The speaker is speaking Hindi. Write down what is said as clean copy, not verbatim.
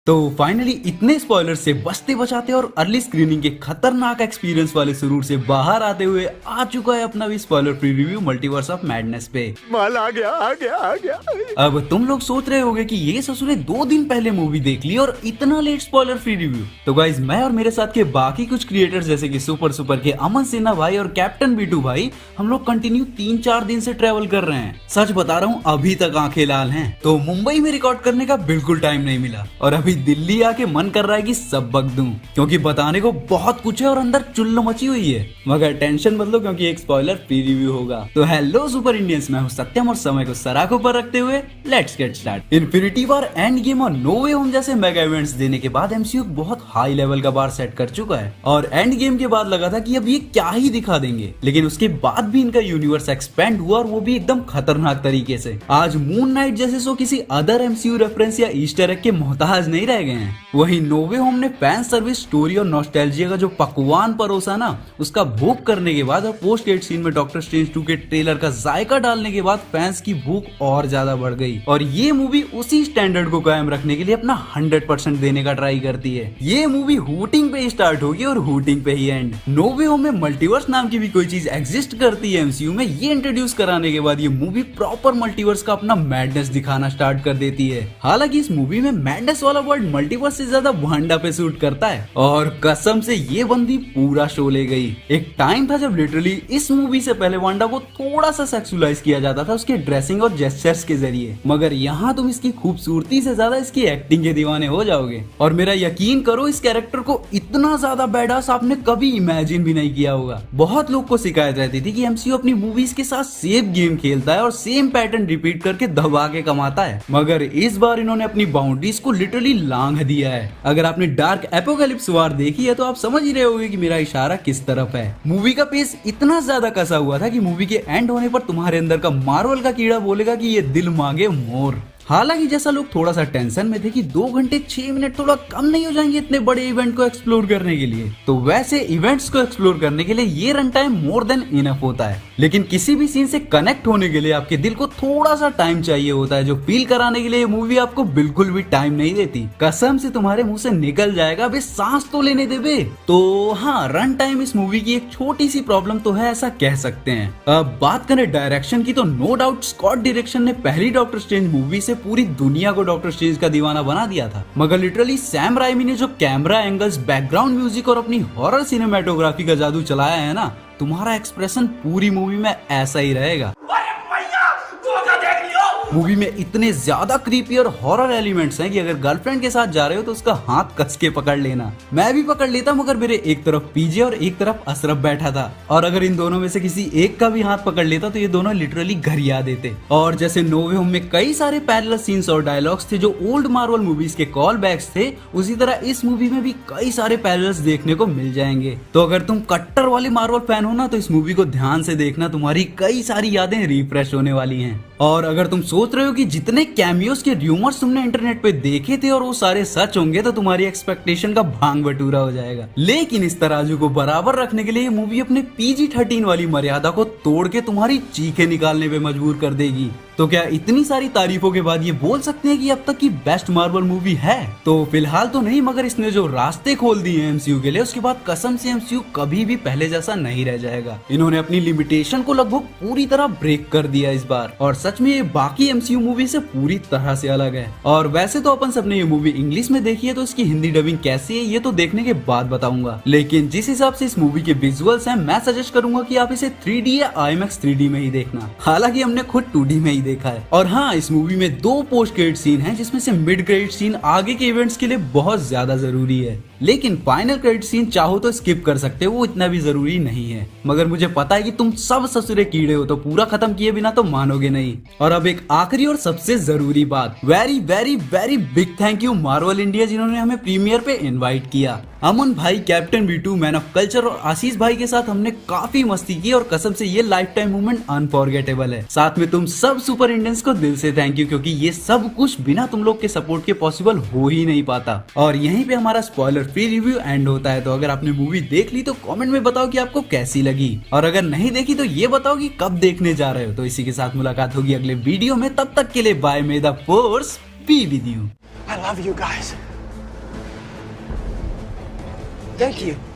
तो फाइनली इतने स्पॉयलर से बचते बचाते और अर्ली स्क्रीनिंग के खतरनाक एक्सपीरियंस वाले सुरूर से बाहर आते हुए आ चुका है अपना भी spoiler free review multiverse of madness पे। माल आ गया। अब तुम लोग सोच रहे होगे कि ये ससुर ने 2 दिन पहले मूवी देख ली और इतना लेट स्पॉइलर फ्री रिव्यू। तो गाइज मैं और मेरे साथ के बाकी कुछ क्रिएटर्स जैसे कि सुपर के अमन सिन्हा भाई और कैप्टन बीटू भाई हम लोग कंटिन्यू 3-4 दिन से ट्रेवल कर रहे हैं। सच बता रहा हूँ अभी तक आंखें लाल हैं। तो मुंबई में रिकॉर्ड करने का बिल्कुल टाइम नहीं मिला और अभी दिल्ली आके मन कर रहा है कि सब बक दूं, क्योंकि बताने को बहुत कुछ है और अंदर चुल्ल मची हुई है। मगर टेंशन मत लो क्योंकि एक स्पॉइलर फ्री रिव्यू होगा। तो हेलो सुपर इंडियंस, मैं हूं सत्यम और समय को सराखों पर रखते हुए let's get start. Infinity war, end game और नो वे होम जैसे मेगा इवेंट्स देने के बाद एमसीयू बहुत हाई लेवल का बार सेट कर चुका है और एंड गेम के बाद लगा था कि अब ये क्या ही दिखा देंगे, लेकिन उसके बाद भी इनका यूनिवर्स एक्सपेंड हुआ और वो भी एकदम खतरनाक तरीके से। आज मून नाइट जैसे शो किसी अदर एमसीयू रेफरेंस या ईस्टर एग के मोहताज नहीं रह गए हैं। वहीं नो वे होम ने फैन सर्विस, स्टोरी और नॉस्टैल्जिया का जो पकवान परोसा ना, उसका भूख करने के बाद और पोस्ट क्रेडिट सीन में डॉक्टर स्ट्रेंज 2 के ट्रेलर का जायका डालने के बाद फैंस की भूख और ज्यादा बढ़ गई और ये मूवी उसी स्टैंडर्ड को कायम रखने के लिए अपना 100% देने का ट्राई करती है। ये मूवी हूटिंग पे स्टार्ट होगी और हूटिंग पे ही एंड। नो वे होम में मल्टीवर्स नाम की भी कोई चीज एग्जिस्ट करती है एमसीयू में, ये इंट्रोड्यूस कराने के बाद ये मूवी प्रॉपर मल्टीवर्स का अपना मैडनेस दिखाना स्टार्ट कर देती है। हालांकि इस मूवी में मैडनेस वाला वर्ड मल्टीवर्स से ज्यादा वांडा पे सूट करता है और कसम से ये बंदी पूरा शो ले गई। एक टाइम था जब लिटरली इस मूवी से पहले वांडा को थोड़ा सा सेक्सुअलाइज किया जाता था उसके ड्रेसिंग और जेस्चर्स के जरिए, मगर यहाँ तुम इसकी खूबसूरती से ज्यादा इसकी एक्टिंग के दीवाने हो जाओगे। और मेरा यकीन करो इस कैरेक्टर को इतना ज्यादा बैडास आपने कभी इमेजिन भी नहीं किया होगा। बहुत लोग को शिकायत रहती थी कि एमसीयू अपनी मूवीज के साथ सेम गेम खेलता है और सेम पैटर्न रिपीट करके दबा के कमाता है, मगर इस बार इन्होंने अपनी बाउंड्रीज को लिटरली लांघ दिया है। अगर आपने डार्क एपोकैलिप्स वॉर देखी है तो आप समझ ही रहे होंगे कि मेरा इशारा किस तरफ है। मूवी का पेस इतना ज्यादा कसा हुआ था कि मूवी के एंड होने पर तुम्हारे अंदर का मार्वल का कीड़ा बोलेगा कि ये दिल मांगे मोर। हालांकि जैसा लोग थोड़ा सा टेंशन में थे कि 2 घंटे 6 मिनट थोड़ा कम नहीं हो जाएंगे इतने बड़े इवेंट को एक्सप्लोर करने के लिए, तो वैसे इवेंट्स को एक्सप्लोर करने के लिए ये run time more than enough होता है। लेकिन किसी भी सीन से कनेक्ट होने के लिए आपके दिल को थोड़ा सा टाइम चाहिए होता है, जो फील कराने के लिए ये मूवी आपको बिल्कुल भी टाइम नहीं देती। कसम से तुम्हारे मुंह से निकल जाएगा, अबे सांस तो लेने दे बे। तो हाँ, रन टाइम इस मूवी की एक छोटी सी प्रॉब्लम तो है, ऐसा कह सकते हैं। अब बात करें डायरेक्शन की तो नो डाउट स्कॉट डायरेक्शन ने पहली डॉक्टर स्ट्रेंज मूवी से पूरी दुनिया को डॉक्टर स्ट्रेंज का दीवाना बना दिया था, मगर लिटरली सैम राइमी ने जो कैमरा एंगल्स, बैकग्राउंड म्यूजिक और अपनी हॉरर सिनेमेटोग्राफी का जादू चलाया है ना, तुम्हारा एक्सप्रेशन पूरी मूवी में ऐसा ही रहेगा। मूवी में इतने ज्यादा क्रीपी और हॉरर एलिमेंट्स हैं कि अगर गर्लफ्रेंड के साथ जा रहे हो तो उसका हाथ कस के पकड़ लेना। मैं भी पकड़ लेता मगर मेरे एक तरफ पीजे और एक तरफ अशरफ बैठा था, और अगर इन दोनों में से किसी एक का भी हाथ पकड़ लेता तो ये दोनों लिटरली घरिया देते। और जैसे नो वे होम में कई सारे पैरेलल सीन्स और डायलॉग्स थे जो ओल्ड मार्वल मूवीज के कॉल बैक्स थे, उसी तरह इस मूवी में भी कई सारे पैरेलल्स देखने को मिल जाएंगे। तो अगर तुम कट्टर वाले मार्वल फैन हो ना तो इस मूवी को ध्यान से देखना, तुम्हारी कई सारी यादें रिफ्रेश होने वाली हैं। और अगर तुम सोच रहे हो कि जितने कैमियोस के र्यूमर्स तुमने इंटरनेट पे देखे थे और वो सारे सच होंगे तो तुम्हारी एक्सपेक्टेशन का भांग बटूरा हो जाएगा, लेकिन इस तराजू को बराबर रखने के लिए ये मूवी अपने PG-13 वाली मर्यादा को तोड़ के तुम्हारी चीखें निकालने पे मजबूर कर देगी। तो क्या इतनी सारी तारीफों के बाद ये बोल सकते हैं कि अब तक की बेस्ट मार्वल मूवी है? तो फिलहाल तो नहीं, मगर इसने जो रास्ते खोल दिए हैं एमसीयू के लिए, उसके बाद कसम से एमसीयू कभी भी पहले जैसा नहीं रह जाएगा। इन्होंने अपनी लिमिटेशन को लगभग पूरी तरह ब्रेक कर दिया इस बार, और सच में ये बाकी एमसीयू मूवी से पूरी तरह से अलग है। और वैसे तो अपन सबने ये मूवी इंग्लिश में देखी है, तो इसकी हिंदी डबिंग कैसी है ये तो देखने के बाद बताऊंगा, लेकिन जिस हिसाब से इस मूवी के विजुअल्स हैं, मैं सजेस्ट करूंगा कि आप इसे 3D या IMAX 3D में ही देखना। हालांकि हमने खुद 2D में ही देखा है। और हाँ, इस मूवी में 2 पोस्ट क्रेडिट सीन हैं, जिसमें से मिड क्रेडिट सीन आगे के इवेंट्स के लिए बहुत ज्यादा जरूरी है, लेकिन फाइनल क्रेडिट सीन चाहो तो स्किप कर सकते हो, वो इतना भी जरूरी नहीं है। मगर मुझे पता है कि तुम सब ससुरे कीड़े हो, तो पूरा खत्म किए बिना तो मानोगे नहीं। और अब एक आखिरी और सबसे जरूरी बात, very very very big thank you Marvel India, जिन्होंने हमें प्रीमियर पे इनवाइट किया। अमन भाई, captain Bittu, man of culture और आशीष भाई के साथ हमने काफी मस्ती की और कसम से ये लाइफ टाइम मोमेंट अनफॉरगेटेबल है। साथ में तुम सब सुपर इंडियंस को दिल से थैंक यू, क्योंकि ये सब कुछ बिना तुम लोग के सपोर्ट के पॉसिबल हो ही नहीं पाता। और यहीं पे हमारा स्पॉइलर फ्री रिव्यू एंड होता है। तो अगर आपने मूवी देख ली तो कमेंट में बताओ कि आपको कैसी लगी, और अगर नहीं देखी तो ये बताओ कि कब देखने जा रहे हो। तो इसी के साथ मुलाकात होगी अगले वीडियो में, तब तक के लिए bye, may the force be with you. I love you guys. Thank you.